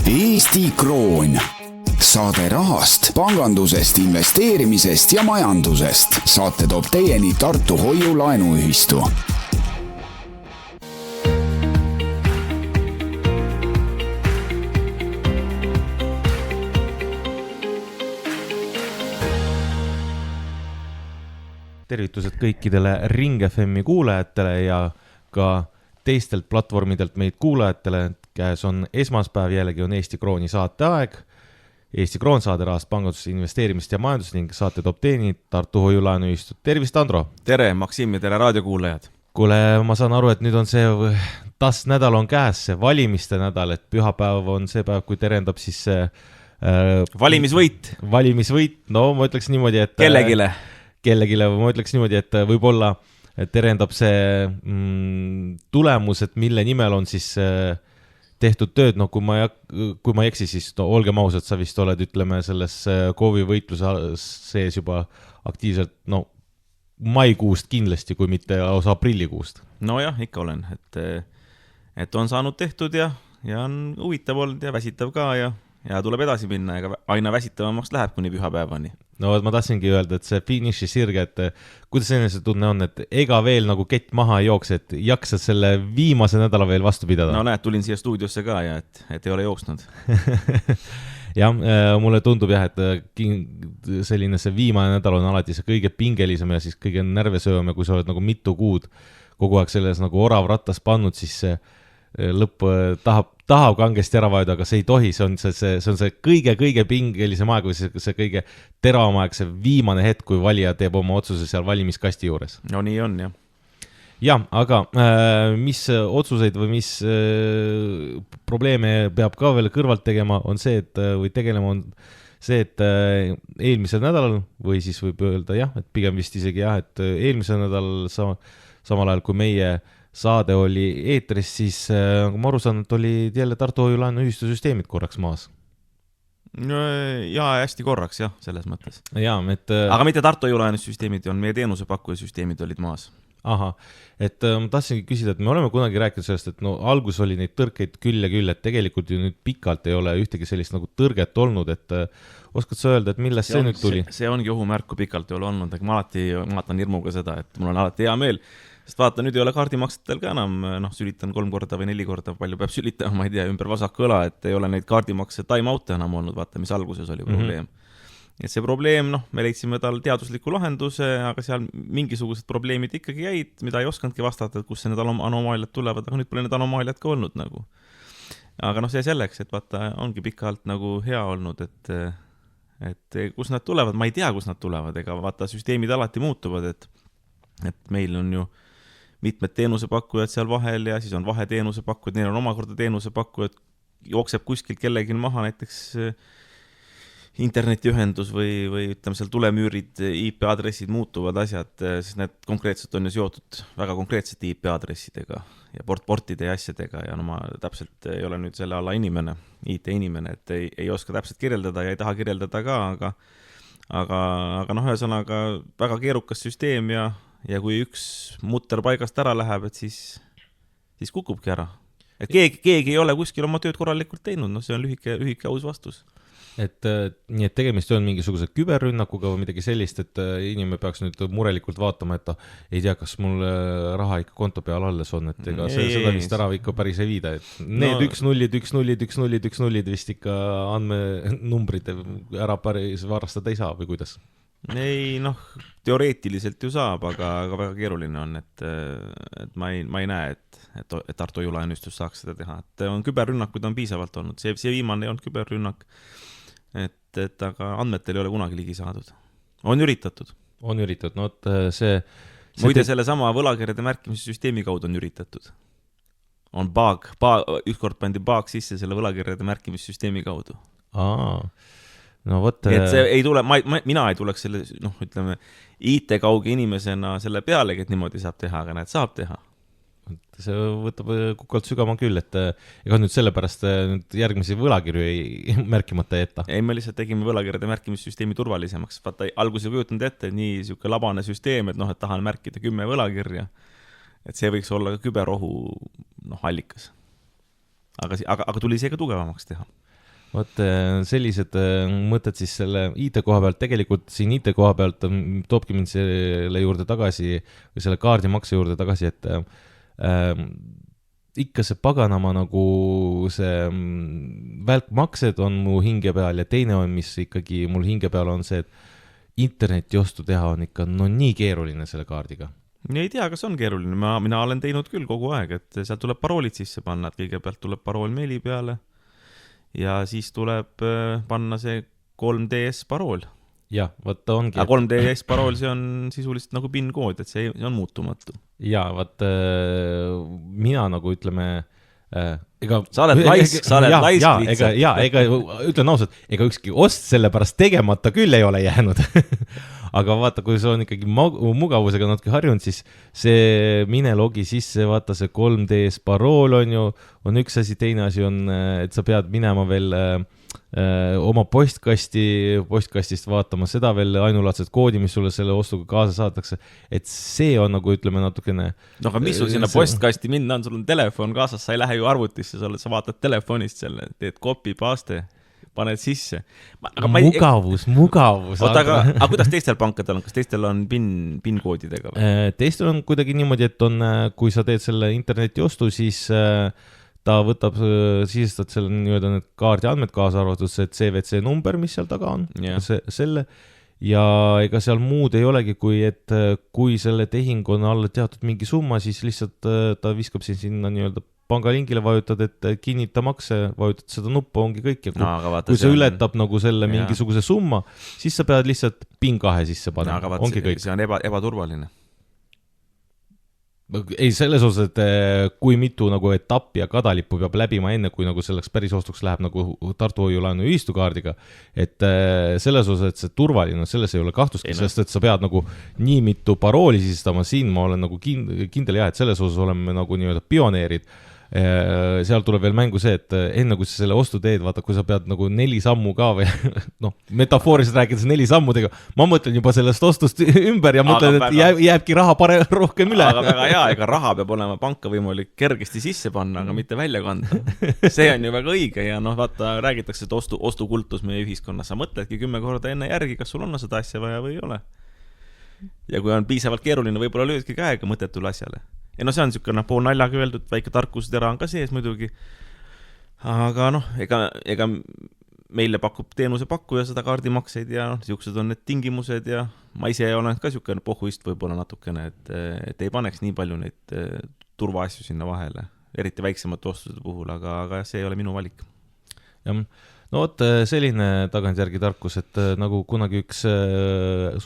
Eesti Kroon. Saade rahast, pangandusest, investeerimisest ja majandusest. Saate toob teieni Tartu Hoiu-laenuühistu. Tervitused kõikidele Ring FM-i kuulajatele ja ka teistelt platvormidelt meid kuulajatele. Käes on esmaspäev, jällegi on Eesti Krooni saateaeg. Eesti Kroon saade rahast, pangandusest, investeerimist ja majandust ning saate toob teieni Tartu Hoiu-laenuühistu. Tervist, Andro! Tere, Maksim ja tere raadiokuulajad! Kuule, ma saan aru, et nüüd on see nädal on käes, see valimiste nädal, et pühapäev on see päev, kui terendab siis see valimisvõit. Valimisvõit, no ma ütleks niimoodi, et kellelegi, ma ütleks niimoodi, et võib-olla terendab see tulemus, et mille nimel on siis tehtud tööd, no kui ma ei eksi, siis no, olgem ausad, sa vist oled, ütleme, selles KOV-i võitluse sees juba aktiivselt, no maikuust kindlasti, kui mitte osa aprillikuust. No jah, ikka olen, et on saanud tehtud ja on huvitav olnud ja väsitav ka ja tuleb edasi minna, ega aina väsitavamaks läheb kuni pühapäevani. No ma tahtsingi öelda, et see finiši sirge, et kuidas see tunne on, et ega veel nagu kett maha ei jookse, et jaksad selle viimase nädala veel vastu pidada? No näed, tulin siia stuudiosse ka ja et ei ole jooksnud. Jah, mulle tundub jah, et selline see viimane nädal on alati see kõige pingelisem ja siis kõige närvesöövam ja kui sa oled nagu mitu kuud kogu aeg selles nagu orav rattas pannud, siis see lõpp tahab kangesti ära vajuda, aga see ei tohi, see on see kõige pingelisem aeg või see kõige teravam aeg, see viimane hetk, kui valija teeb oma otsuse seal valimiskasti juures. No nii on, jah. Jah, aga mis otsuseid või mis probleeme peab ka veel kõrvalt tegema, on see, või tegelema on see, et eelmisel nädalal või siis võib öelda jah, et pigem vist isegi jah, et eelmisel nädalal samal ajal, kui meie saade oli eetris, siis ma aru saan, et olid jälle Tartu Hoiu-laenuühistu süsteemid korraks maas. Ja hästi korraks, jah, selles mõttes. Ja, aga mitte Tartu Hoiu-laenuühistu on meie teenusepakkuja süsteemid olid maas. Aha, et ma tahtsingi küsida, et me oleme kunagi rääkinud sellest, et no algus oli neid tõrkeid küll ja küll, et tegelikult ju nüüd pikalt ei ole ühtegi sellist nagu tõrget olnud, et oskad sa öelda, et millest see nüüd tuli? See ongi ohumärk, kui pikalt ei ole olnud, aga ma alati vaatan hirmuga seda, et mul on alati hea meel, sest vaata, nüüd ei ole kaardimaksetel ka enam, sülitan 3 korda või 4 korda, palju peab sülitama, ma ei tea, ümber vasaku õla, et ei ole neid kaardimakse time-out'e enam olnud, vaata, mis alguses oli probleem. Et see probleem, me leidsime tal teadusliku lahenduse, aga seal mingisugused probleemid ikkagi jäid, mida ei oskandki vastata, et kus need anomaaliad tulevad, aga nüüd pole need anomaaliad ka olnud nagu. Aga see selleks, et vaata, ongi pikalt nagu hea olnud, et kus nad tulevad, ma ei tea, kus nad tulevad, ega vaata, süsteemid alati muutuvad, et meil on ju mitmed teenusepakkujad seal vahel ja siis on vaheteenusepakkujad, neil on omakorda teenusepakkujad, jookseb kuskilt kellelgi maha näiteks internetiühendus või ütleme seal tulemüürid, IP-aadressid muutuvad asjad, sest need konkreetselt on ju seotud väga konkreetsete IP-aadressidega ja portide ja asjadega ja ma täpselt ei ole nüüd selle alla inimene, IT-inimene, et ei oska täpselt kirjeldada ja ei taha kirjeldada ka, aga ühesõnaga väga keerukas süsteem ja kui üks mutter paigast ära läheb, et siis kukubki ära. Et keegi ei ole kuskil oma tööd korralikult teinud, see on lühike aus vastus. Nii et tegemist on mingisuguse küberrünnakuga või midagi sellist, et inimene peaks nüüd murelikult vaatama, et ta ei tea, kas mul raha ikka konto peal alles on, et ega seda vist ära ikka päris ei viida, et need 1-0 vist ikka andmenumbrid ära päris varastada ei saa või kuidas? Ei, teoreetiliselt ju saab, aga väga keeruline on, et ma ei näe, et Tartu Hoiu-laenuühistus saaks seda teha. Et küberrünnakud on piisavalt olnud, see viimane ei olnud küberrünnak, aga andmetel ei ole kunagi ligi saadud. On üritatud, no see... Muide, selle sama võlakirjade märkimissüsteemi kaudu on üritatud. On ükskord pandi baag sisse selle võlakirjade märkimissüsteemi kaudu. No võt... Et see ei tule, mina ei tuleks selle, ütleme, IT-kauge inimesena selle pealegi, et niimoodi saab teha, aga näed, saab teha. See võtab kukalt sügama küll, et ega nüüd sellepärast järgmisi võlakirju ei märkimata jätta. Ei, me lihtsalt tegime võlakirjade märkimissüsteemi turvalisemaks. Vaata, alguses kujutanud ette, et nii siuke labane süsteem, et tahan märkida 10 võlakirja. Et see võiks olla ka küberohu allikas. Aga tuli see ka tugevamaks teha. Vot sellised mõtted siis selle IT koha pealt, tegelikult siin IT koha pealt toobki mind selle juurde tagasi, või selle kaardimakse juurde tagasi, et ikka see paganama nagu see välkmaksed on mu hinge peal ja teine on, mis ikkagi mul hinge peal on see, et interneti ostu teha on ikka nii keeruline selle kaardiga. Ei tea, kas on keeruline, mina olen teinud küll kogu aeg, et sealt tuleb paroolid sisse panna, et kõigepealt tuleb parool meili peale ja siis tuleb panna see 3DS parool. Jah, võt ongi. Aga 3DS parool, see on sisuliselt nagu PIN-kood, et see on muutumatu. Ja, võt mina nagu ütleme, ega sa oled laisk lihtsalt. Ega ütlen ausalt, ega ükski ost selle pärast tegemata küll ei ole jäänud. Aga vaata, kui see on ikkagi mugavusega natuke harjunud, siis see mine logi sisse, vaata see 3DS parool on üks asi, teine asi on, et sa pead minema veel oma postkastist vaatama seda veel ainulaadset koodi, mis sulle selle ostuga kaasa saatakse, et see on nagu ütleme natukene. No aga mis sul sinna postkasti minna on, sul on telefon kaasas, sa ei lähe ju arvutisse, sa vaatad telefonist selle, teed copy paste, paned sisse. Mugavus. Oota, aga kuidas teistel pankadel on? Kas teistel on PIN-koodidega? Teistel on kuidagi niimoodi, et on, kui sa teed selle interneti ostu, siis ta võtab, sisestad selle nii-öelda need kaardi andmed kaasa arvatud, see CVC number, mis seal taga on, selle, ja ega seal muud ei olegi, kui et kui selle tehing on alla teatud mingi summa, siis lihtsalt ta viskab sinna nii-öelda pangalingile, vajutad, et kinnita makse, vajutad seda nuppu, ongi kõik. Ja kui see ületab nagu selle mingisuguse summa, siis sa pead lihtsalt PIN 2 sisse panema, ongi kõik. See on ebaturvaline. Ei, selles osas, et kui mitu nagu etappi ja kadalippu peab läbima enne, kui nagu selleks päris ostuks läheb nagu Tartu Hoiulaenu ühistukaardiga, et selles osas, et see turvaline, selles ei ole kahtlustki, sest et sa pead nagu nii mitu parooli sisestama, siin ma olen nagu kindel et selles osas oleme nagu nii-öelda pioneerid. Seal tuleb veel mängu see, et enne kui sa selle ostu teed, vaata, kui sa pead nagu 4 sammu ka või metafooriliselt rääkides 4 sammudega, ma mõtlen juba sellest ostust ümber ja mõtlen, et jääbki raha rohkem üle. Aga väga hea, ega raha peab olema panka võimalik kergesti sisse panna, aga mitte välja kanda. See on ju väga õige ja vaata, räägitakse, et ostukultus meie ühiskonnas, sa mõtledki 10 korda enne järgi, kas sul on seda asja vaja või ei ole. Ja kui on piisavalt keeruline, võib-olla löödki käega mõtetule asjale. Ja see on niisugune pool naljaga öeldud, väike tarkusutera on ka sees muidugi. Aga ega meile pakub teenusepakkuja seda kaardimakseid ja niisugused on need tingimused ja ma ise olen ka niisugune pohhuist võib-olla natukene, et ei paneks nii palju neid turvaasju sinna vahele, eriti väiksemate ostude puhul, aga see ei ole minu valik. Selline tagantjärgi tarkus, et nagu kunagi üks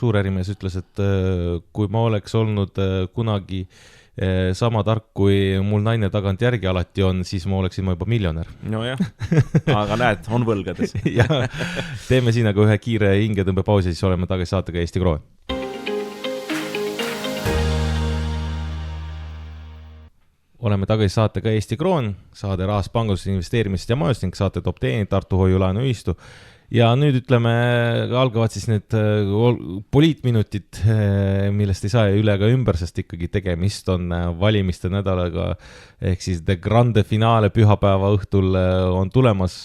suur ärimees ütles, et kui ma oleks olnud kunagi sama tark, kui mul naine tagantjärgi alati on, siis ma oleksin juba miljonär. No jah, aga näed, on võlgades. Ja, teeme siin aga ühe kiire hingetõmbepausi, siis oleme tagasi saatega Eesti Kroon. Oleme tagasi saatega Eesti Kroon, saade rahast pangandusest investeerimisest ja majust ning saate toob teeni Tartu Hoiulaenu ühistu. Ja nüüd ütleme, algavad siis need poliitminutid, millest ei saa üle ega ümber, sest ikkagi tegemist on valimiste nädalaga, ehk siis de grande finaale pühapäeva õhtul on tulemas.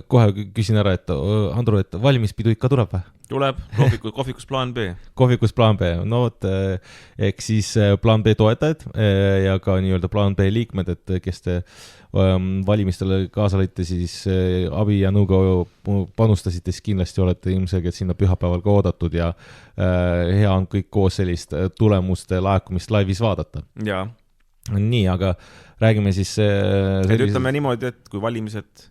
Kohe küsin ära, et Andru, et valimispidu ikka tuleb või? Tuleb, kohvikus plaan B. Kohvikus plaan B, ehk siis plaan B toetajad ja ka nii-öelda plaan B liikmed, et kes te valimistele kaasa lõite, siis abi ja nõuga panustasite, siis kindlasti olete ilmselgelt sinna pühapäeval ka oodatud ja hea on kõik koos sellist tulemuste laekumist laivis vaadata. Jaa. Nii, aga räägime siis ütleme niimoodi, et kui valimised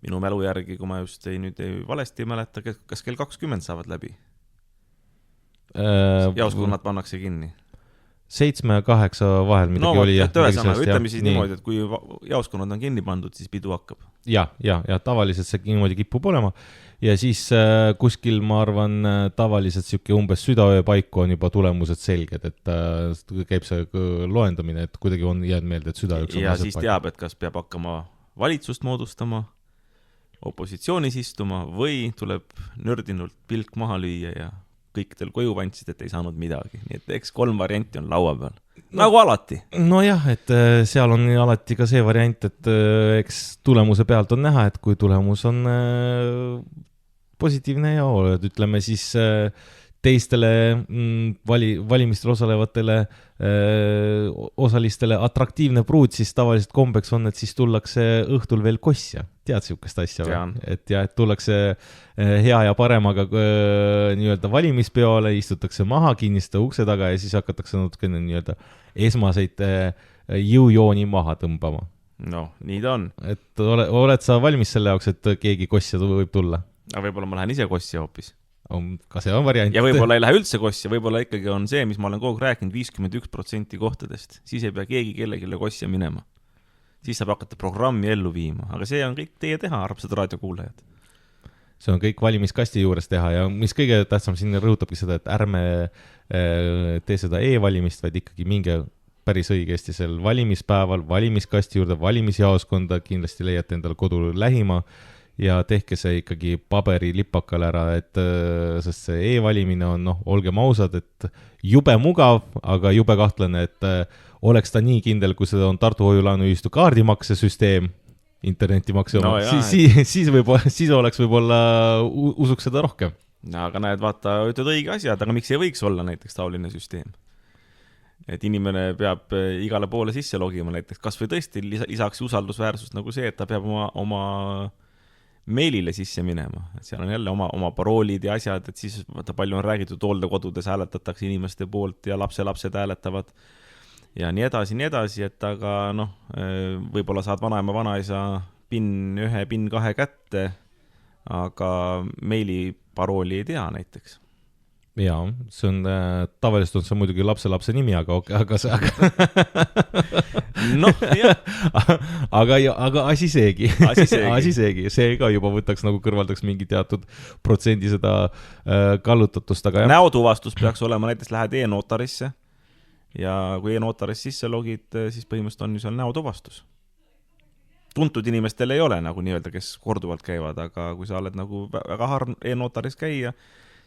minu mälu järgi, kui ma just ei valesti mäleta, kas kell 20 saavad läbi? Jaoskonnad pannakse kinni. 7 ja 8 vahel midagi oli. Ütleme siis niimoodi, et kui jaoskonnad on kinni pandud, siis pidu hakkab. Ja tavaliselt see niimoodi kipub olema. Ja siis kuskil, ma arvan, tavaliselt siuke umbes südaöö paiku on juba tulemused selged, et käib see loendamine, et kuidagi on jäänud meelde, et südaööks on ja siis teab, et kas peab hakkama valitsust moodustama, opositsioonis istuma või tuleb nördinult pilk maha lüüa ja kõikidel koju vandsid, et ei saanud midagi. Nii et eks 3 varianti on laua peal. Nagu alati. Nojah, et seal on alati ka see variant, et eks tulemuse pealt on näha, et kui tulemus on positiivne ja ütleme siis teistele valimistel osalevatele osalistele atraktiivne pruut, siis tavaliselt kombeks on, et siis tullakse õhtul veel kosja. Tead siukest asja või? Et tullakse hea ja paremaga nii-öelda valimispeole, istutakse maha, kinnistada ukse taga ja siis hakatakse natukene nii-öelda esmaseid jõujooni maha tõmbama. No, nii ta on. Et oled sa valmis selle jaoks, et keegi kosja võib tulla? Aga võib-olla ma lähen ise kosja hoopis. Ka see on variant. Ja võib-olla ei lähe üldse kosja, võib-olla ikkagi on see, mis ma olen kogu rääkinud, 51% kohtadest. Siis ei pea keegi kellegile kosja minema. Siis saab hakata programmi ellu viima. Aga see on kõik teie teha, arvsad raadiokuulajad. See on kõik valimiskasti juures teha ja mis kõige tähtsam siin rõhutabki seda, et ärme tee seda e-valimist, vaid ikkagi minge päris õigesti sel valimispäeval, valimiskasti juurde, valimisjaoskonda, kindlasti leiate endale kodu lähima ja tehke see ikkagi paberi lipakal ära, et sest see e-valimine on, olgem ausad, et jube mugav, aga jube kahtlane, et oleks ta nii kindel, kui seda on Tartu Hoiu-laenuühistu kaardimaksesüsteem, internetimakse oma, siis oleks võib-olla usuks seda rohkem. Aga näed, vaata, ütled õige asjad, aga miks ei võiks olla näiteks taoline süsteem? Et inimene peab igale poole sisse logima näiteks, kas või tõesti lisaks usaldusväärsust nagu see, et ta peab oma meilile sisse minema, et seal on jälle oma paroolid ja asjad, et siis vaata palju on räägitud, hooldekodudes hääletatakse inimeste poolt ja lapselapsed hääletavad ja nii edasi, et aga võib-olla saad vanaema vanaisa PIN 1, PIN 2 kätte, aga meili parooli ei tea näiteks. Jaa, see on, tavaliselt on see muidugi lapselapse nimi, aga see, aga asi seegi, see ka juba võtaks nagu kõrvaldaks mingi teatud protsendi seda kallutatust, aga näotuvastus peaks olema, näiteks lähed e-notarisse ja kui e-notarisse sisse logid, siis põhimõtteliselt on ju seal näotuvastus. Tuntud inimestel ei ole nagu nii-öelda, kes korduvalt käivad, aga kui sa oled nagu väga harv e-notaris käia,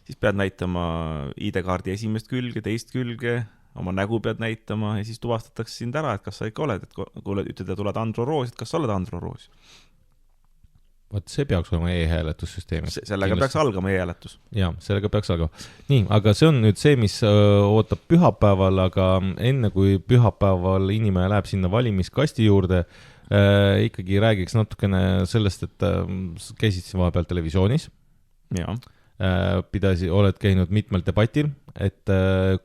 siis pead näitama ID-kaardi esimest külge, teist külge, oma nägu pead näitama ja siis tuvastatakse sind ära, et kas sa ikka oled, et kui ütled, et oled Andro Roos, et kas sa oled Andro Roos. Vaat see peaks olema e-hääletussüsteem. Sellega peaks algama e-hääletus. Jaa, sellega peaks algama. Nii, aga see on nüüd see, mis ootab pühapäeval, aga enne kui pühapäeval inimene läheb sinna valimiskasti juurde, ikkagi räägiks natukene sellest, et käisid siin vahepeal televisioonis. Jaa. Oled käinud mitmel debatil, et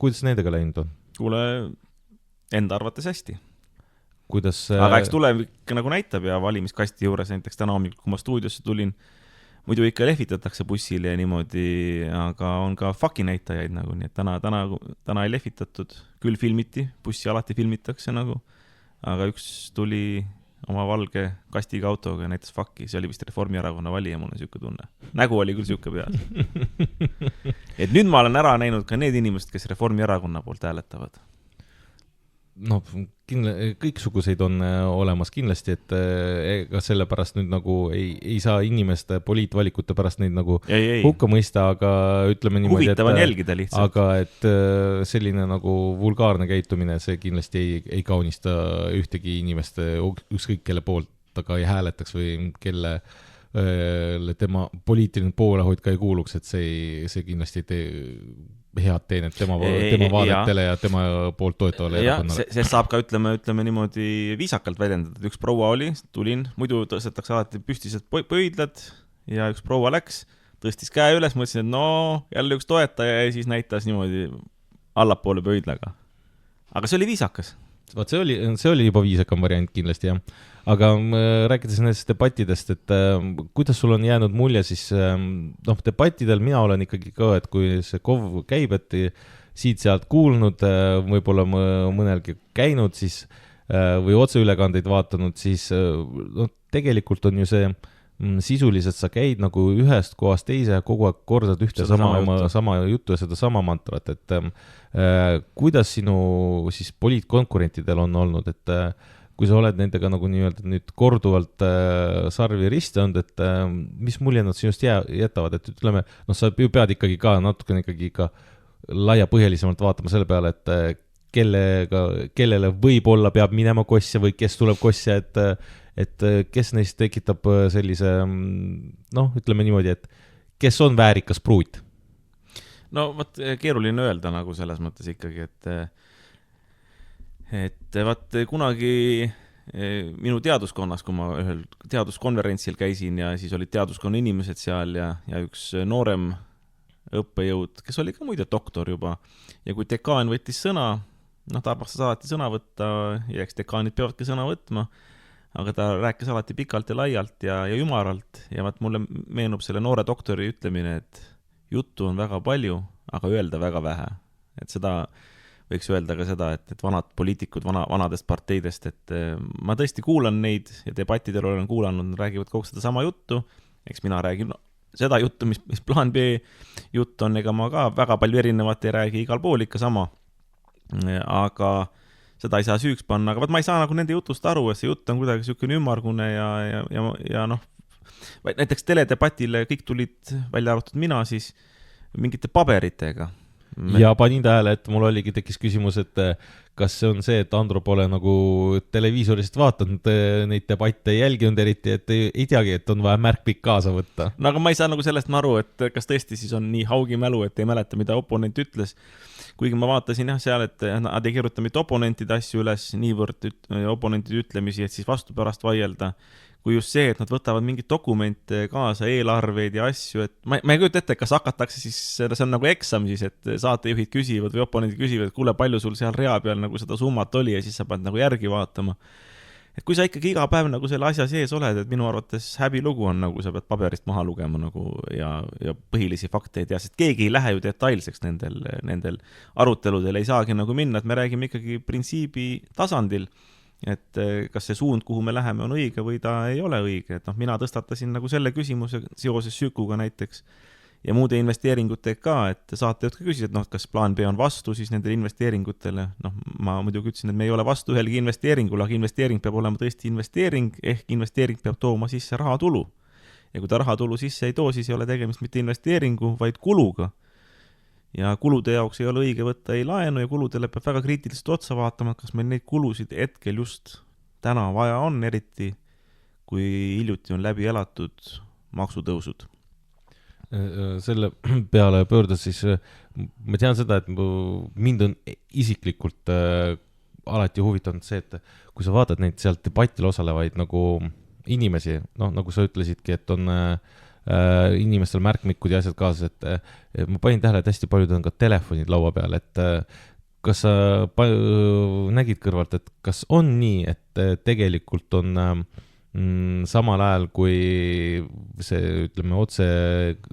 kuidas nendega läinud on? Kuule, enda arvates hästi. Aga eks tulevik nagu näitab ja valimiskasti juures näiteks täna hommikul, kui ma stuudiosse tulin, muidu ikka lehvitatakse bussile ja niimoodi, aga on ka fucki näitajaid nagu, nii et täna ei lehvitatud, küll filmiti, bussi alati filmitakse nagu, aga üks tuli oma valge kastiga autoga ja näitas fucki, see oli vist Reformierakonna valija, mul on siuke tunne. Nägu oli küll siuke peal. Et nüüd ma olen ära näinud ka need inimesed, kes Reformierakonna poolt hääletavad. Kõiksuguseid on olemas kindlasti, et ega selle pärast nüüd nagu ei saa inimeste poliitvalikute pärast neid nagu hukka mõista, aga ütleme niimoodi, huvitav on jälgida lihtsalt. Aga et selline nagu vulgaarne käitumine, see kindlasti ei kaunista ühtegi inimeste ükskõik kelle poolt, aga ei hääletaks või kelle tema poliitiline poolehoid ka ei kuuluks, et see kindlasti ei tee head teened tema vaadetele ja tema poolt toetavale erakonnale. See saab ka, ütleme niimoodi viisakalt väljendada, et üks proua oli, tulin, muidu tõstetakse alati püstised pöidlad ja üks proua läks, tõstis käe üles, mõtlesin, et jälle üks toetaja ja siis näitas niimoodi allapoole pöidlaga. Aga see oli viisakas. Vaat see oli juba viisakam variant kindlasti, jah. Aga rääkides nendest debattidest, et kuidas sul on jäänud mulje, siis debattidel mina olen ikkagi ka, et kui see KOV käib, et siit-sealt kuulnud, võib-olla mõnelgi käinud siis, või otseülekandeid vaatanud, siis tegelikult on ju see sisuliselt sa käid nagu ühest kohast teise ja kogu aeg kordad ühte sama juttu ja seda sama mantrat, et kuidas sinu siis poliitkonkurentidel on olnud, et kui sa oled nendega nagu nii-öelda nüüd korduvalt sarvi risti olnud, et mis mulje nad sinust jätavad, et ütleme, noh, sa ju pead ikkagi ka natukene ikkagi ka laiapõhjalisemalt vaatama selle peale, et kellele võib-olla peab minema kosse või kes tuleb kosse, et kes neist tekitab sellise, noh, ütleme niimoodi, et kes on väärikas pruut? No võt, keeruline öelda nagu selles mõttes ikkagi, et vaat kunagi minu teaduskonnas, kui ma ühel teaduskonverentsil käisin ja siis olid teaduskonna inimesed seal ja üks noorem õppejõud, kes oli ka muide doktor juba, ja kui dekaan võttis sõna, noh, ta armastas alati sõna võtta ja eks dekaanid peavadki sõna võtma, aga ta rääkis alati pikalt ja laialt ja ümaralt ja vaat mulle meenub selle noore doktori ütlemine, et juttu on väga palju, aga öelda väga vähe. Et seda võiks öelda ka seda, et vanad poliitikud vanadest parteidest, et ma tõesti kuulan neid ja debattidel olen kuulanud, nad räägivad kogu seda sama juttu, eks mina räägin seda juttu, mis plaan B jutt on, ega ma ka väga palju erinevat ei räägi, igal pool ikka sama, aga seda ei saa süüks panna, aga ma ei saa nagu nende jutust aru, et see jutt on kuidagi selline ümmargune ja noh, näiteks teledebatile kõik tulid välja arvatud mina siis mingite paberitega. Ja panin tähele, et mul tekkis küsimus, et kas see on see, et Andro pole nagu televiisorist vaatanud neid debatte jälginud eriti, et ei teagi, et on vaja märkpikk kaasa võtta. No aga ma ei saa nagu sellest aru, et kas tõesti siis on nii haugi mälu, et ei mäleta, mida oponent ütles. Kuigi ma vaatasin seal, et nad ei kirjuta mitte oponentide asju üles niivõrd oponentide ütlemisi, et siis vastu pärast vaielda, kui just see, et nad võtavad mingid dokumente kaasa, eelarveid ja asju, et ma ei kujuta ette, kas hakatakse siis, see on nagu eksam siis, et saatejuhid küsivad või oponendid küsivad, et kuule, palju sul seal rea peal nagu seda summat oli ja siis sa pead nagu järgi vaatama. Et kui sa ikkagi iga päev nagu selle asja sees oled, et minu arvates häbilugu on nagu sa pead paberist maha lugema nagu ja põhilisi fakte ei tea, sest keegi ei lähe ju detailseks nendel aruteludel, ei saagi nagu minna, et me räägime ikkagi printsiibi tasandil, et kas see suund, kuhu me läheme, on õige või ta ei ole õige, et noh, mina tõstatasin nagu selle küsimuse seoses Sükuga näiteks ja muude investeeringutega ka, et saatejuht ka küsis, et noh, kas plaan B on vastu siis nendele investeeringutele, noh, ma muidugi ütlesin, et me ei ole vastu ühelgi investeeringule, aga investeering peab olema tõesti investeering, ehk investeering peab tooma sisse rahatulu. Ja kui ta rahatulu sisse ei too, siis ei ole tegemist mitte investeeringu, vaid kuluga. Ja kulude jaoks ei ole õige võtta ei laenu ja kuludele peab väga kriitiliselt otsa vaatama, kas meil neid kulusid hetkel just täna vaja on, eriti kui hiljuti on läbi elatud maksutõusud. Selle peale pöördes siis, ma tean seda, et mind on isiklikult alati huvitanud see, et kui sa vaatad neid sealt debatil osalevaid nagu inimesi, noh, nagu sa ütlesidki, et on inimestel märkmikud ja asjad kaasas, et ma panin tähele, et hästi paljud on ka telefonid laua peal, et kas sa nägid kõrvalt, et kas on nii, et tegelikult on samal ajal, kui see, ütleme, otse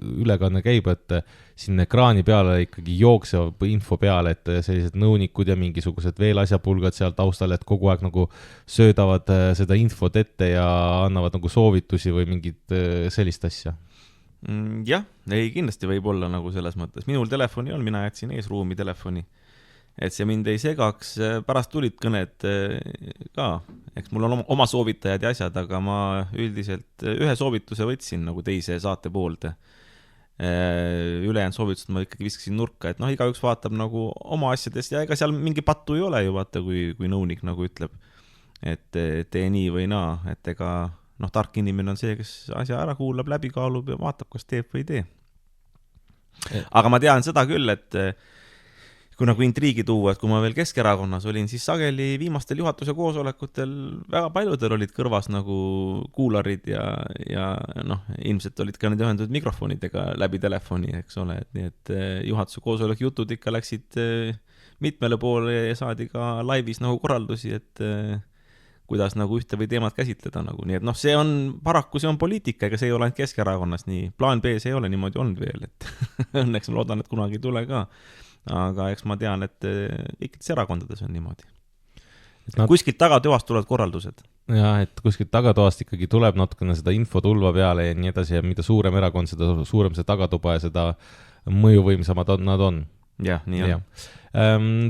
ülekanne käib, et siin ekraani peale ikkagi jookseb info peale, et sellised nõunikud ja mingisugused veel asjapulgad seal taustal, et kogu aeg nagu söödavad seda infot ette ja annavad nagu soovitusi või mingit sellist asja? Jah, ei kindlasti võib olla nagu selles mõttes. Minul telefoni on, mina jätsin eesruumi telefoni, et see mind ei segaks. Pärast tulid kõned ka, eks mul on oma soovitajad ja asjad, aga ma üldiselt ühe soovituse võtsin nagu teise saate poolde. Ülejäänud soovitused ma ikkagi viskasin nurka, et noh, igaüks vaatab nagu oma asjadest ja ega seal mingi pattu ei ole ju, vaata, kui nõunik nagu ütleb, et tee nii või naa, et ega noh, tark inimene on see, kes asja ära kuulab, läbi kaalub ja vaatab, kas teeb või ei tee. Aga ma tean seda küll, et kui nagu intriigi tuua, et kui ma veel Keskerakonnas olin, siis sageli viimastel juhatuse koosolekutel väga paljudel olid kõrvas nagu kuularid ja noh, ilmselt olid ka need ühendatud mikrofonidega läbi telefoni, eks ole, et nii, et juhatuse koosolek jutud ikka läksid mitmele poole ja saadi ka laivis nagu korraldusi, et kuidas nagu ühte või teemat käsitleda nagu, nii et noh, see on paraku, see on poliitika, ega see ei ole ainult Keskerakonnas nii, plaan B see ei ole niimoodi olnud veel, et õnneks ma loodan, et kunagi ei tule ka. Aga eks ma tean, et kõikides erakondades on niimoodi. Kuskilt tagatoast tulevad korraldused. Ja, et kuskilt tagatoast ikkagi tuleb natukene seda info tulva peale ja nii edasi ja mida suurem erakond, seda suurem see tagatuba ja seda mõjuvõimsamad nad on. jah, nii on.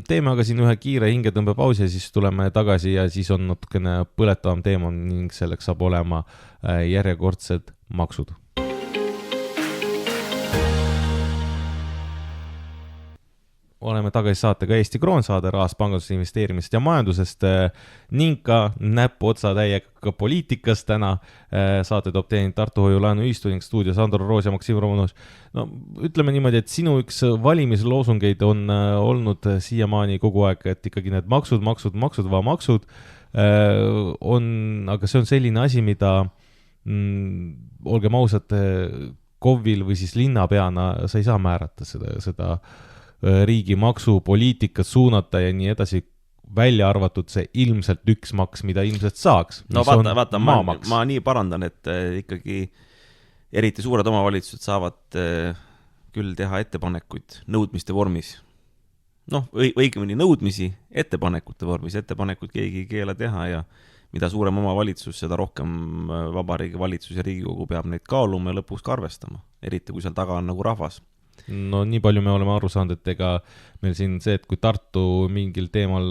Teeme aga siin ühe kiire hingetõmbepausi ja siis tuleme tagasi ja siis on natukene põletavam teema ning selleks saab olema järjekordsed maksud. Oleme tagasi saatega Eesti Kroon, saade rahast, pangandusest, investeerimist ja majandusest ning ka näppu otsa täiega poliitikast täna. Saate toob teinud Tartu Hoiu Laenuühistu ning stuudios Andor Roos ja Maksim Romanovs. No, ütleme niimoodi, et sinu üks valimisloosungeid on olnud siiamaani kogu aeg, et ikkagi need maksud, aga see on selline asi, mida olgem ausad, KOV-il või siis linnapeana sa ei saa määrata seda riigi maksupoliitikat suunata ja nii edasi, välja arvatud see ilmselt üks maks, mida ilmselt saaks. No vaata, ma nii parandan, et ikkagi eriti suured omavalitsused saavad küll teha ettepanekuid nõudmiste vormis. Noh, õigemini nõudmisi ettepanekute vormis, ettepanekuid keegi ei keela teha ja mida suurem omavalitsus, seda rohkem Vabariigi Valitsus ja Riigikogu peab neid kaaluma ja lõpuks ka arvestama, eriti kui seal taga on nagu rahvas. No nii palju me oleme aru saanud, et ega meil siin see, et kui Tartu mingil teemal,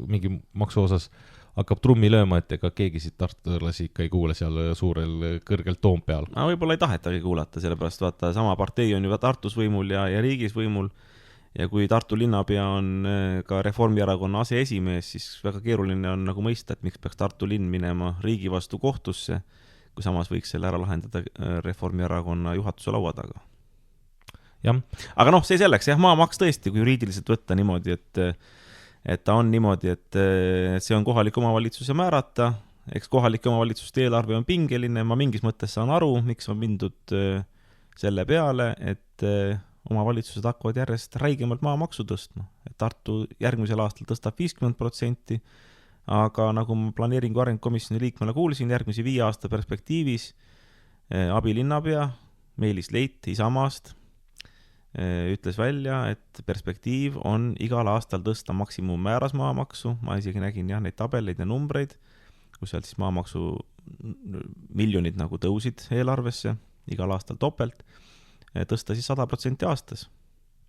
mingi maksu osas hakkab trummi lööma, et ega keegi siit tartulasi ikka ei kuule seal suurel kõrgel Toompeal. Võib-olla ei tahetagi kuulata, sellepärast vaata, sama partei on juba Tartus võimul ja riigis võimul ja kui Tartu linnapea on ka Reformierakonna aseesimees, siis väga keeruline on nagu mõista, et miks peaks Tartu linn minema riigi vastu kohtusse, kui samas võiks selle ära lahendada Reformierakonna juhatuse laua taga. Ja. Aga see selleks, maamaks tõesti, kui juriidiliselt võtta niimoodi, et ta on niimoodi, et see on kohaliku omavalitsuse määrata, eks kohalike omavalitsuste eelarve on pingeline, ma mingis mõttes saan aru, miks on mindud selle peale, et omavalitsused hakkavad järjest räigemalt maamaksu tõstma. Tartu järgmisel aastal tõstab 50%, aga nagu ma planeeringu arengukomisjoni liikmena kuulsin, järgmise 5 aasta perspektiivis abilinnapea Meelis Leit Isamaast ütles välja, et perspektiiv on igal aastal tõsta maksimummääras maamaksu, ma isegi nägin neid tabeleid ja numbreid, kus seal siis maamaksu miljonid nagu tõusid eelarvesse, igal aastal topelt, tõsta siis 100% aastas.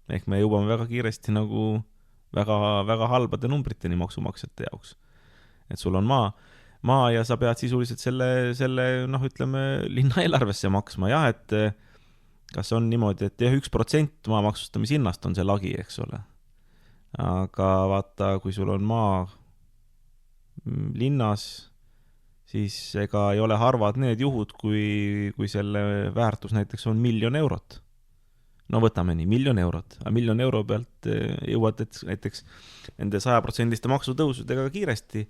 Ehk me jõuame väga kiiresti nagu väga halbade numbriteni maksumaksjate jaoks. Et sul on maa ja sa pead sisuliselt selle ütleme, linna eelarvesse maksma, et kas on niimoodi, et 1% maa maksustamishinnast on see lagi, eks ole. Aga vaata, kui sul on maa linnas, siis ega ei ole harvad need juhud, kui selle väärtus näiteks on 1 000 000 eurot. No võtame nii, 1 000 000 eurot. Aga 1 000 000 euro pealt jõuad näiteks nende 100% maksutõusudega kiiresti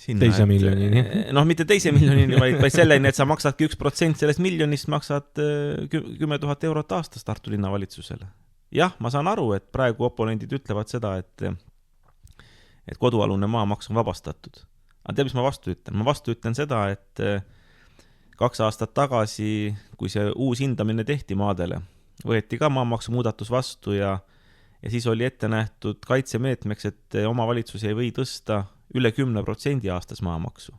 sinna, teise miljonini. Mitte teise miljonini, vaid selleni, et sa maksadki 1% sellest miljonist, maksad 10 000 eurot aastas Tartu linnavalitsusele. Jah, ma saan aru, et praegu oponendid ütlevad seda, et kodualune maamaks on vabastatud. Aga tead, mis ma vastu ütlen? Ma vastu ütlen seda, et 2 aastat tagasi, kui see uus hindamine tehti maadele, võeti ka maamaksu muudatus vastu ja siis oli ette nähtud kaitsemeetmeks, et omavalitsus ei või tõsta üle 10% aastas maamaksu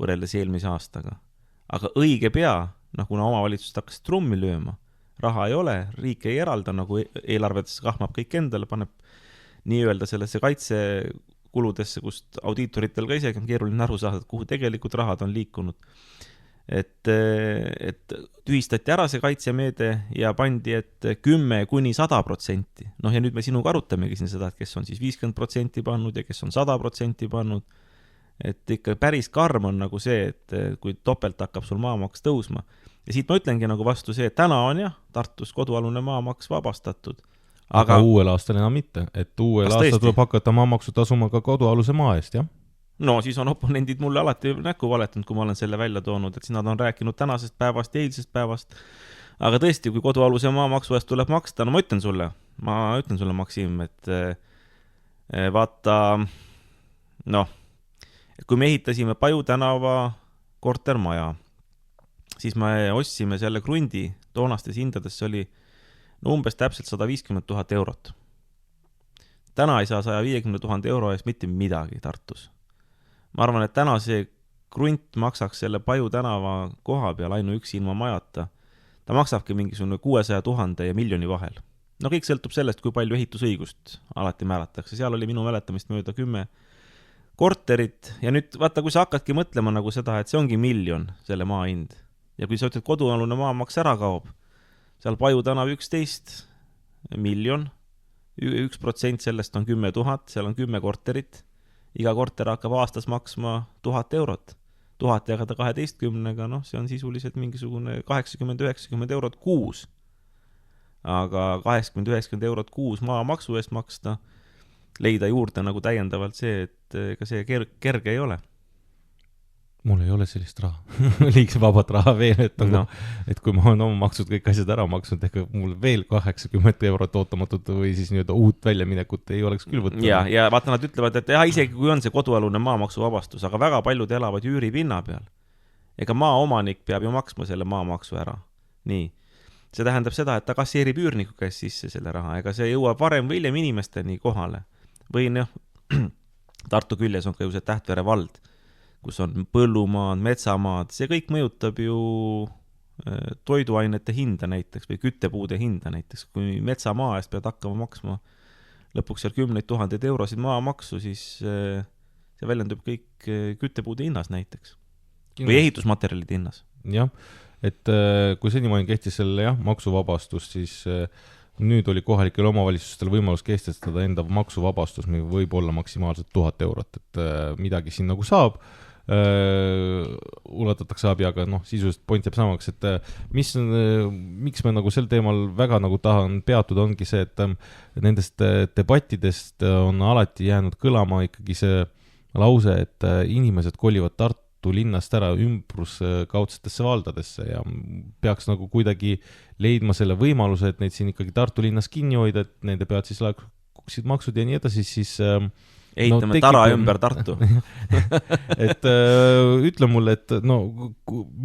võrreldes eelmise aastaga. Aga õige pea, kuna omavalitsused hakkasid trummi lööma, raha ei ole, riik ei eralda, nagu eelarvetes kahmab kõik endale, paneb nii-öelda sellesse kaitsekuludesse, kust audiitoritel ka isegi on keeruline aru saada, kuhu tegelikult rahad on liikunud. Et tühistati ära see kaitsemeede ja pandi, et 10–100%. Ja nüüd me sinuga arutamegi siin seda, et kes on siis 50% pannud ja kes on 100% pannud. Et ikka päris karm on nagu see, et kui topelt hakkab sul maamaks tõusma. Ja siit ma ütlengi nagu vastu see, et täna on Tartus kodualune maamaks vabastatud. Aga uuel aastal enam mitte, et uuel aastal tuleb hakata maamaksu tasuma ka kodualuse maa eest, jah? No siis on oponendid mulle alati näkku valetanud, kui ma olen selle välja toonud, et siis nad on rääkinud tänasest päevast ja eilsest päevast. Aga tõesti, kui kodualuse maamaksu eest tuleb maksta, ma ütlen sulle, Maksim, et vaata, kui me ehitasime Paju tänava kortermaja, siis me ostsime selle krundi toonastes hindades, see oli umbes täpselt 150 000 eurot. Täna ei saa 150 000 euro eest mitte midagi Tartus. Ma arvan, et täna see krunt maksaks selle Paju tänava koha peal ainuüksi ilma majata. Ta maksabki mingisugune 600 000 ja miljoni vahel. no kõik sõltub sellest, kui palju ehitusõigust alati määratakse, seal oli minu mäletamist mööda 10 korterit ja nüüd vaata, kui sa hakkadki mõtlema nagu seda, et see ongi 1 miljon selle maa hind ja kui sa ütled, kodualune maamaks ära kaob, seal Paju tänav 11 miljon, 1% sellest on 10 000, seal on 10 korterit, iga korter hakkab aastas maksma 1000 eurot. 1000 jagada 12-ga, noh, see on sisuliselt mingisugune 80-90 eurot kuus. Aga 80-90 eurot kuus maamaksu eest maksta, leida juurde nagu täiendavalt see, et ega see kerge ei ole. Mul ei ole sellist raha, liiks vabat raha veel, et kui ma olen oma maksud kõik asjad ära maksnud, ega mul veel 80 eurot ootamatut või siis nii-öelda uut väljaminekut ei oleks küll võtta. Ja vaata, nad ütlevad, et isegi kui on see kodualune maamaksu vabastus, aga väga paljud elavad üüripinna peal. Ega maaomanik peab ju maksma selle maamaksu ära. Nii. See tähendab seda, et ta kasseerib üürniku käest sisse selle raha, ega see jõuab varem või hiljem inimesteni kohale. Või Tartu küljes on ka ju see Tähtvere vald, kus on põllumaad, metsamaad, see kõik mõjutab ju toiduainete hinda näiteks või küttepuude hinda näiteks. Kui metsamaa eest pead hakkama maksma lõpuks seal 10 000 eurosid maamaksu, siis see väljendub kõik küttepuude hinnas näiteks. Või ehitusmaterjalide hinnas. Jah, et kui senimaani kehtis selle maksuvabastus, siis nüüd oli kohalikel omavalitsustel võimalus kehtestada enda maksuvabastus, mis võib olla maksimaalselt 1000 eurot, et midagi siin nagu saab, ulatatakse abi, aga sisuliselt point jääb samaks, et miks me nagu sel teemal väga nagu tahan peatuda, ongi see, et nendest debattidest on alati jäänud kõlama ikkagi see lause, et inimesed kolivad Tartu linnast ära ümbruskaudsetesse valdadesse ja peaks nagu kuidagi leidma selle võimaluse, et neid siin ikkagi Tartu linnas kinni hoida, et nende pealt siis laekuksid maksud ja nii edasi, siis ehitame tara ümber Tartu. et ütle mulle, et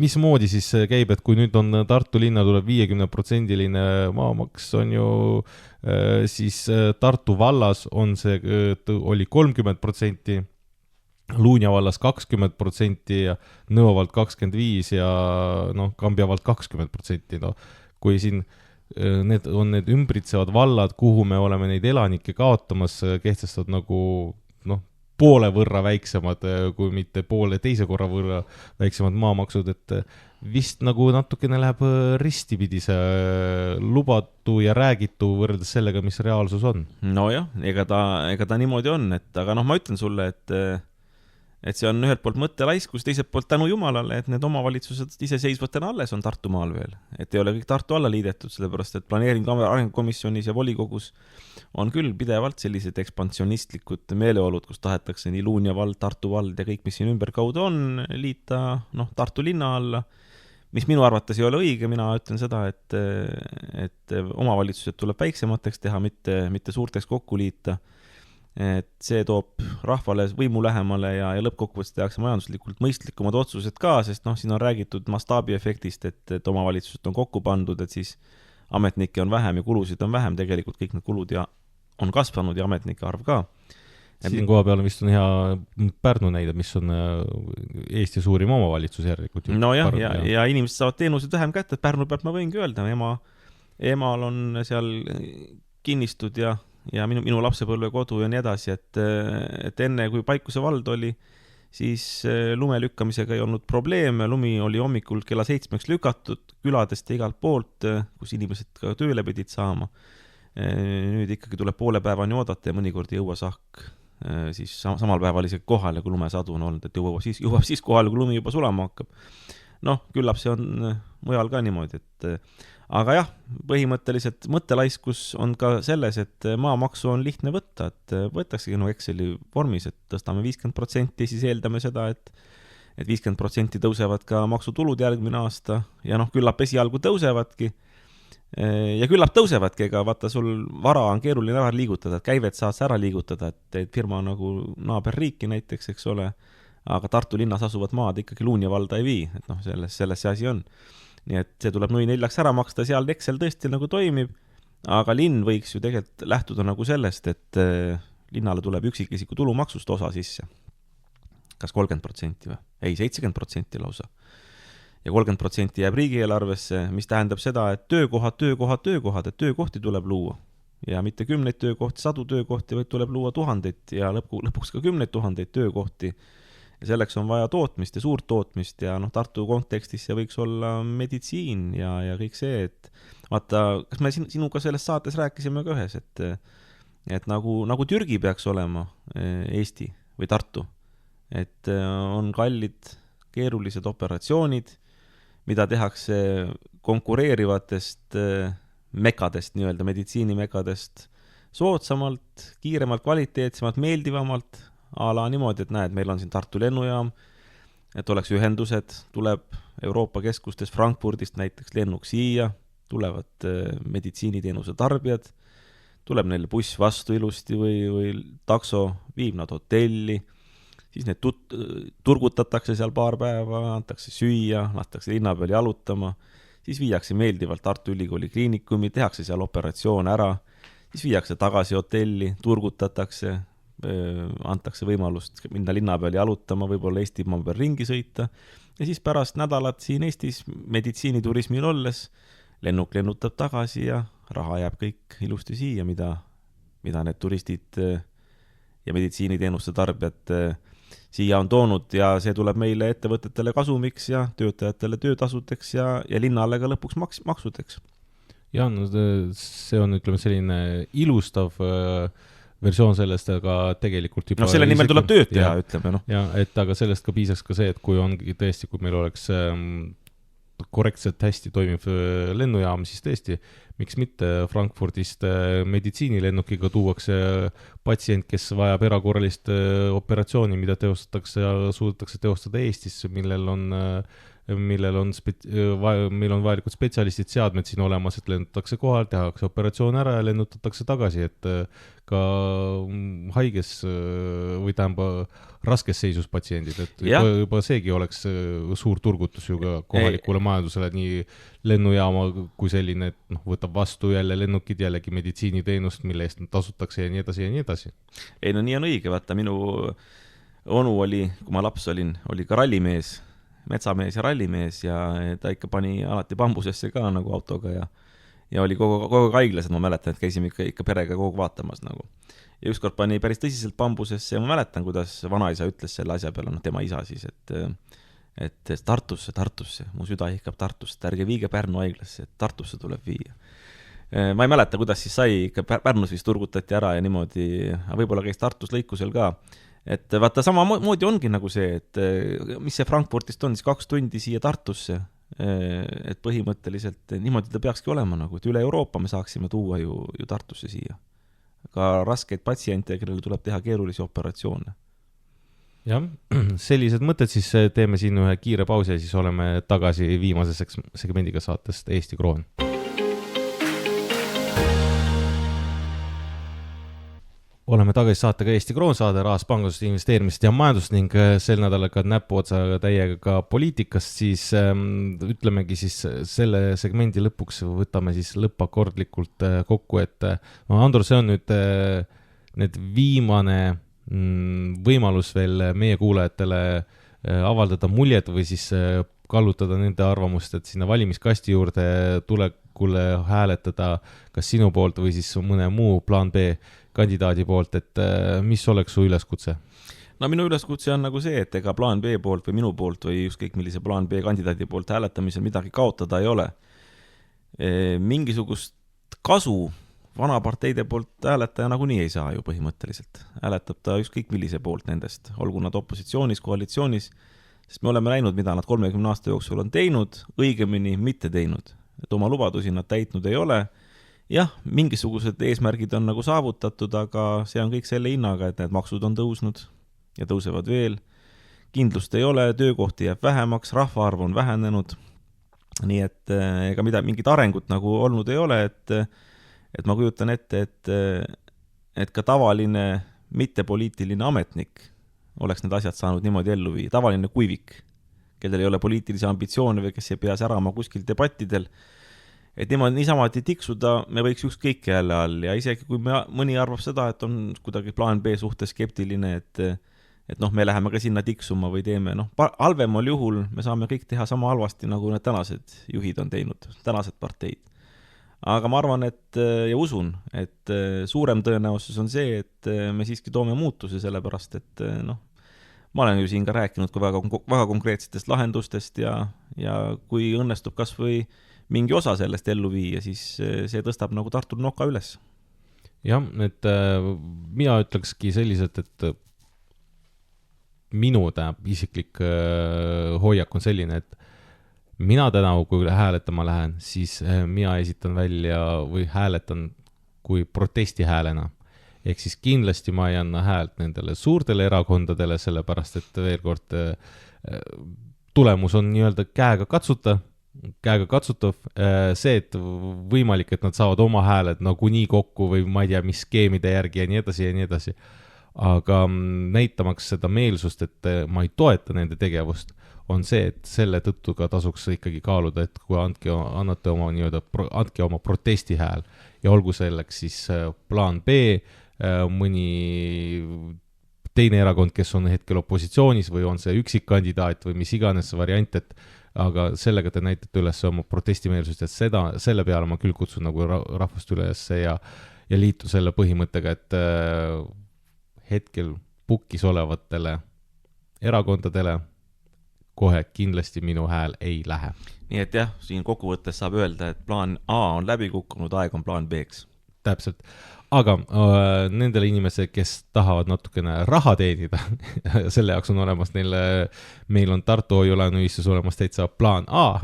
mis moodi siis käib, et kui nüüd on Tartu linna tuleb 50%-line maamaks, on ju, siis Tartu vallas on see, oli 30%, Luunja vallas 20% ja Nõo vald 25% ja Kambja vald 20%. Kui siin need on need ümbritsevad vallad, kuhu me oleme neid elanikke kaotamas, kehtestatud nagu poole võrra väiksemad, kui mitte poole teise korra võrra väiksemad maamaksud, et vist nagu natukene läheb ristipidi see lubatu ja räägitu võrreldes sellega, mis reaalsus on. Nojah, ega ta niimoodi on, et aga ma ütlen sulle, et see on ühelt poolt mõttelaiskus, teiselt poolt tänu Jumalale, et need omavalitsused iseseisvatena alles on Tartumaal veel. Et ei ole kõik Tartu alla liidetud, sellepärast, et planeeringu arengukomisjonis ja volikogus on küll pidevalt sellised ekspansionistlikud meeleolud, kus tahetakse nii Luunja vald, Tartu vald ja kõik, mis siin ümberkaudu on, liita Tartu linna alla, mis minu arvates ei ole õige. Mina ütlen seda, et omavalitsused tuleb väiksemateks teha, mitte suurteks kokku liita. Et see toob rahvale võimu lähemale ja lõppkokkuvõttes tehakse majanduslikult mõistlikumad otsused ka, sest siin on räägitud mastaabiefektist, et omavalitsused on kokku pandud, et siis ametnikke on vähem ja kulusid on vähem, tegelikult kõik need kulud on kasvanud ja ametnike arv ka. Siin koha peal vist on hea Pärnu näide, mis on Eesti suurim omavalitsus järelikult. Ja inimesed saavad teenused vähem kätte, et Pärnu pealt ma võingi öelda, emal on seal kinnistud ja minu lapsepõlve kodu ja nii edasi, et enne kui Paikuse vald oli, siis lume lükkamisega ei olnud probleeme, lumi oli hommikul kella 7 lükatud küladest ja igalt poolt, kus inimesed ka tööle pidid saama. Nüüd ikkagi tuleb poole päevani oodata ja mõnikord jõua sahk siis samal päeval isegi kohale, kui lumesadu on olnud, et jõuab siis kohale, kui lumi juba sulama hakkab. Küllap see on mujal ka niimoodi, aga jah, põhimõtteliselt mõttelaiskus on ka selles, et maamaksu on lihtne võtta, et võtaksegi Exceli vormis, et tõstame 50%, siis eeldame seda, et 50% tõusevad ka maksutulud järgmine aasta ja küllap esialgu tõusevadki ja küllap tõusevadki, ega vaata sul vara on keeruline ära liigutada, et käivet saad sa ära liigutada, et firma nagu naaberriiki näiteks, eks ole, aga Tartu linnas asuvad maad ikkagi Luunja valda ei vii, et selles see asi on. Nii et see tuleb nui 4 ära maksta, seal Excel tõesti nagu toimib, aga linn võiks ju tegelikult lähtuda nagu sellest, et linnale tuleb üksikisiku tulumaksust osa sisse. Kas 30% või? Ei, 70% lausa. ja 30% jääb riigieelarvesse, mis tähendab seda, et et töökohti tuleb luua. Ja mitte 10 töökohti, 100 töökohti, vaid tuleb luua 1000 ja lõpuks ka 10 000 töökohti. Ja selleks on vaja tootmist ja suurt tootmist ja Tartu kontekstis see võiks olla meditsiin ja kõik see, et vaata, kas me sinuga selles saates rääkisime ka ühes, et nagu Türgi peaks olema Eesti või Tartu, et on kallid, keerulised operatsioonid, mida tehakse konkureerivatest mekadest, nii-öelda meditsiinimekadest soodsamalt, kiiremalt, kvaliteetsemalt, meeldivamalt, ala niimoodi, et näed, meil on siin Tartu lennujaam, et oleks ühendused, tuleb Euroopa keskustest Frankfurdist näiteks lennuk siia, tulevad meditsiiniteenuse tarbijad, tuleb neil buss vastu ilusti või takso, viib nad hotelli, siis need turgutatakse seal paar päeva, antakse süüa, lastakse linna peal jalutama, siis viiakse meeldivalt Tartu Ülikooli kliinikumi, tehakse seal operatsioon ära, siis viiakse tagasi hotelli, turgutatakse, antakse võimalust minna linna peal jalutama, võib-olla Eesti maa peal ringi sõita ja siis pärast nädalat siin Eestis meditsiiniturismil olles lennuk lennutab tagasi ja raha jääb kõik ilusti siia, mida need turistid ja meditsiiniteenuste tarbijad siia on toonud ja see tuleb meile ettevõtetele kasumiks ja töötajatele töötasudeks ja linnale ka lõpuks maksudeks. Ja see on, ütleme, selline ilustav versioon sellest, aga tegelikult juba... selle nimel tuleb tööd teha, ütleme. Ja, et aga sellest ka piisaks ka see, et kui ongi tõesti, kui meil oleks korrektselt hästi toimiv lennujaam, siis tõesti, miks mitte Frankfurdist meditsiinilennukiga tuuakse patsient, kes vajab erakorralist operatsiooni, mida suudetakse teostada Eestis, millel on meil on vajalikud spetsialistid, seadmed siin olemas, et lennutatakse kohal, tehakse operatsioon ära ja lennutatakse tagasi, et ka haiges või raskes seisus patsiendid, et juba seegi oleks suur turgutus ju ka kohalikule majandusele, nii lennujaama kui selline, et võtab vastu jälle lennukid, jällegi meditsiiniteenust, mille eest tasutakse ja nii edasi ja nii edasi. Ei, no nii on õige, vaata, minu onu oli, kui ma laps olin, oli ka rallimees, metsamees ja rallimees ja ta ikka pani alati bambusesse ka nagu autoga ja oli kogu aeg haiglas, et ma mäletan, et käisime ikka perega kogu vaatamas nagu. Ja ükskord pani päris tõsiselt bambusesse ja ma mäletan, kuidas vanaisa ütles selle asja peale, tema isa siis, et Tartusse, mu süda ihkab Tartusse, ärge viige Pärnu haiglasse, et Tartusse tuleb viia. Ma ei mäleta, kuidas siis sai, ikka Pärnus vist turgutati ära ja niimoodi, võib-olla käis Tartus lõikusel ka. Et vaata, samamoodi ongi nagu see, et mis see Frankfurtist on, siis 2 tundi siia Tartusse, et põhimõtteliselt niimoodi ta peakski olema nagu, et üle Euroopa me saaksime tuua ju Tartusse siia. Ka raskeid patsiente, kellele tuleb teha keerulisi operatsioone. Jah, sellised mõtted, siis teeme siin ühe kiire pausi ja siis oleme tagasi viimase segmendiga saatest Eesti Kroon. Oleme tagasi saatega Eesti Kroon saade rahas pangandust, investeerimist ja majandust ning sel nädalal ka näpuotsaga täiega ka poliitikast, siis ütlemegi siis selle segmendi lõpuks võtame siis lõppakordlikult kokku, et Andrus, see on nüüd viimane võimalus veel meie kuulajatele avaldada muljet või siis kallutada nende arvamust, et sinna valimiskasti juurde tulekule hääletada kas sinu poolt või siis mõne muu plaan B kandidaadi poolt, et mis oleks su üleskutse? No minu üleskutse on nagu see, et ega plaan B poolt või minu poolt või ükskõik millise plaan B kandidaadi poolt hääletamisel midagi kaotada ei ole. Mingisugust kasu vanaparteide poolt hääletaja nagunii ei saa ju põhimõtteliselt. Hääletab ta ükskõik millise poolt nendest, olgu nad opositsioonis, koalitsioonis, sest me oleme näinud, mida nad 30 aasta jooksul on teinud, õigemini mitte teinud. Et oma lubadusi nad täitnud ei ole. Jah, mingisugused eesmärgid on nagu saavutatud, aga see on kõik selle hinnaga, et need maksud on tõusnud ja tõusevad veel. Kindlust ei ole, töökohti jääb vähemaks, rahvaarv on vähenenud. Nii et ega mingit arengut nagu olnud ei ole, et ma kujutan ette, et ka tavaline mittepoliitiline ametnik oleks need asjad saanud niimoodi ellu viia. Tavaline kuivik, kellel ei ole poliitilisi ambitsioone või kes ei pea särama kuskil debattidel. Et niisamati tiksuda me võiks ükskõik jälle all ja isegi kui mõni arvab seda, et on kuidagi plaan B suhtes skeptiline, et noh, me läheme ka sinna tiksuma või teeme, noh, halvemal juhul me saame kõik teha sama halvasti, nagu need tänased juhid on teinud, tänased parteid. Aga ma arvan, et ja usun, et suurem tõenäosus on see, et me siiski toome muutuse, sellepärast, et noh, ma olen ju siin ka rääkinud ka väga konkreetsetest lahendustest ja kui õnnestub kas või mingi osa sellest ellu viia, siis see tõstab nagu Tartul noka üles. Jah, et mina ütlekski selliselt, et minu isiklik hoiak on selline, et mina tänavu, kui hääletama lähen, siis mina esitan välja või hääletan kui protestihäälena. Ehk siis kindlasti ma ei anna häält nendele suurtele erakondadele, sellepärast et veel kord tulemus on nii-öelda käega katsutav. See, et võimalik, et nad saavad oma hääled nagunii kokku või ma ei tea, mis skeemide järgi ja nii edasi ja nii edasi. Aga näitamaks seda meelsust, et ma ei toeta nende tegevust, on see, et selle tõttu ka tasuks ikkagi kaaluda, et kui annate oma protestihääl ja olgu selleks siis plaan B, mõni teine erakond, kes on hetkel opositsioonis või on see üksikkandidaat või mis iganes variant, et aga sellega te näitate üles oma protestimeelsust, et selle peale ma küll kutsun nagu rahvast üles ja liitu selle põhimõttega, et hetkel pukis olevatele erakondadele kohe kindlasti minu hääl ei lähe. Nii et jah, siin kokkuvõttes saab öelda, et plaan A on läbi kukkunud, aeg on plaan B-ks. Täpselt. Aga nendele inimesed, kes tahavad natukene raha teenida, selle jaoks on olemas meil on Tartu Hoiu-laenuühistus olemas täitsa plaan A.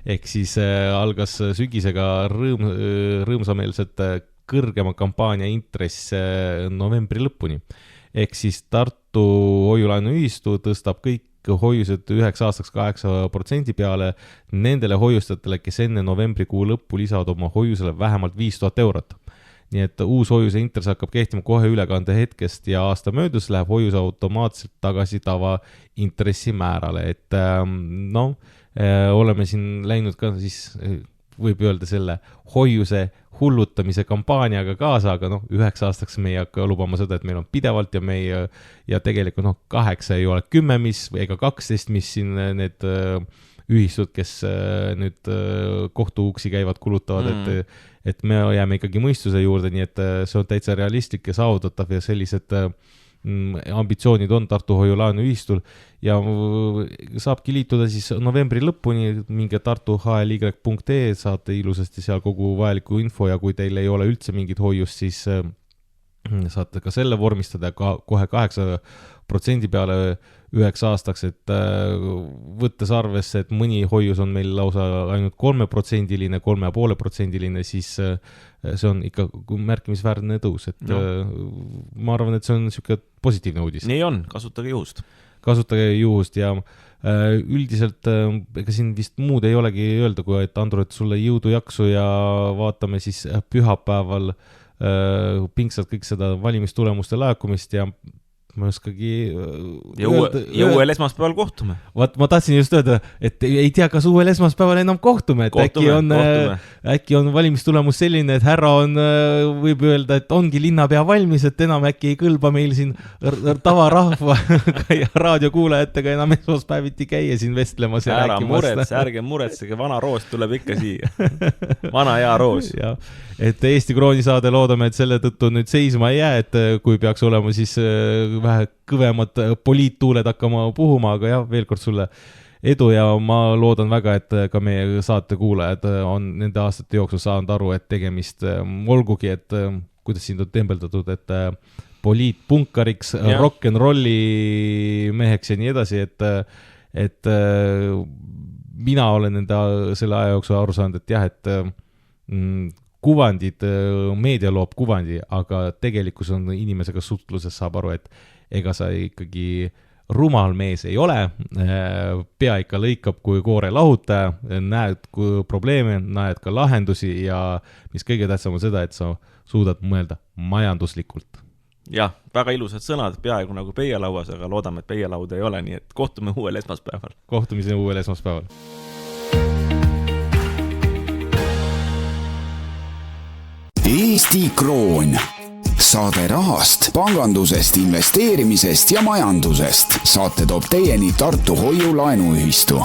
Ehk siis algas sügisega rõõmsameelselt kõrgema kampaania intress novembri lõpuni. Ehk siis Tartu Hoiu-laenuühistu tõstab kõik hoiused 9 aastaks 8% peale nendele hoiustajatele, kes enne novembrikuu lõppu lisavad oma hoiusele vähemalt 5000 eurot. Nii et uus hoiuse intress hakkab kehtima kohe ülekande hetkest ja aasta möödus läheb hoius automaatselt tagasi tava intressimäärale. Et oleme siin läinud ka siis, võib öelda selle hoiuse hullutamise kampaaniaga kaasa, aga 9 aastaks me ei hakka lubama seda, et meil on pidevalt ja tegelikult 8 ei ole 10 ega 12, mis siin need ühistud, kes nüüd kohtuuksi käivad, kulutavad, et me jääme ikkagi mõistuse juurde, nii et see on täitsa realistlik ja saavutatav ja sellised ambitsioonid on Tartu Hoiu-laenuühistul ja saabki liituda siis novembri lõpuni, minge tartuhly.ee, saate ilusasti seal kogu vajaliku info ja kui teil ei ole üldse mingit hoiust, siis saate ka selle vormistada kohe 8% peale 9 aastaks, et võttes arvesse, et mõni hoius on meil lausa ainult 3%-line, 3,5%-line, siis see on ikka märkimisväärne tõus, et ma arvan, et see on niisugune positiivne uudis. Nii on, kasutage juhust ja üldiselt ega siin vist muud ei olegi öelda, kui et Andro, et sulle jõudu jaksu ja vaatame siis pühapäeval pingsalt kõik seda valimistulemuste laekumist ja ma oskagi uuel esmaspäeval kohtume. Ma tahtsin just öelda, et ei tea, kas uuel esmaspäeval enam kohtume, et äkki on valimistulemus selline, et härra on, võib öelda, et ongi linnapea valmis, et enam äkki ei kõlba meil siin tavarahva ja raadiokuulajatega enam esmaspäeviti käia siin vestlemas ja rääkimast. Ärge muretsege, vana roos tuleb ikka siia. Vana hea roos. Ja, et Eesti Kroonisaade loodame, et selle tõttu nüüd seisma ei jää, et kui peaks olema siis vähe kõvemad poliittuuled hakkama puhuma, aga jah, veel kord sulle edu ja ma loodan väga, et ka meie saate kuulajad on nende aastate jooksul saanud aru, et tegemist olgugi, et kuidas siin on tembeldatud, et poliitpunkariks, rock'n'rolli meheks ja nii edasi, et mina olen selle aja jooksul aru saanud, et jah, et kuvandid, meedia loob kuvandi, aga tegelikkus on inimesega suhtluses saab aru, et ega sa ikkagi rumal mees ei ole, pea ikka lõikab kui koore lahutaja, näed probleeme, näed ka lahendusi ja mis kõige tähtsam on seda, et sa suudad mõelda majanduslikult. Jah, väga ilusad sõnad, peaaegu nagu peielauas, aga loodame, et peielauda ei ole, nii et kohtume uuel esmaspäeval. Kohtumise uuel esmaspäeval. Eesti Kroon. saade rahast, pangandusest, investeerimisest ja majandusest. Saate toob teieni Tartu Hoiu-laenuühistu.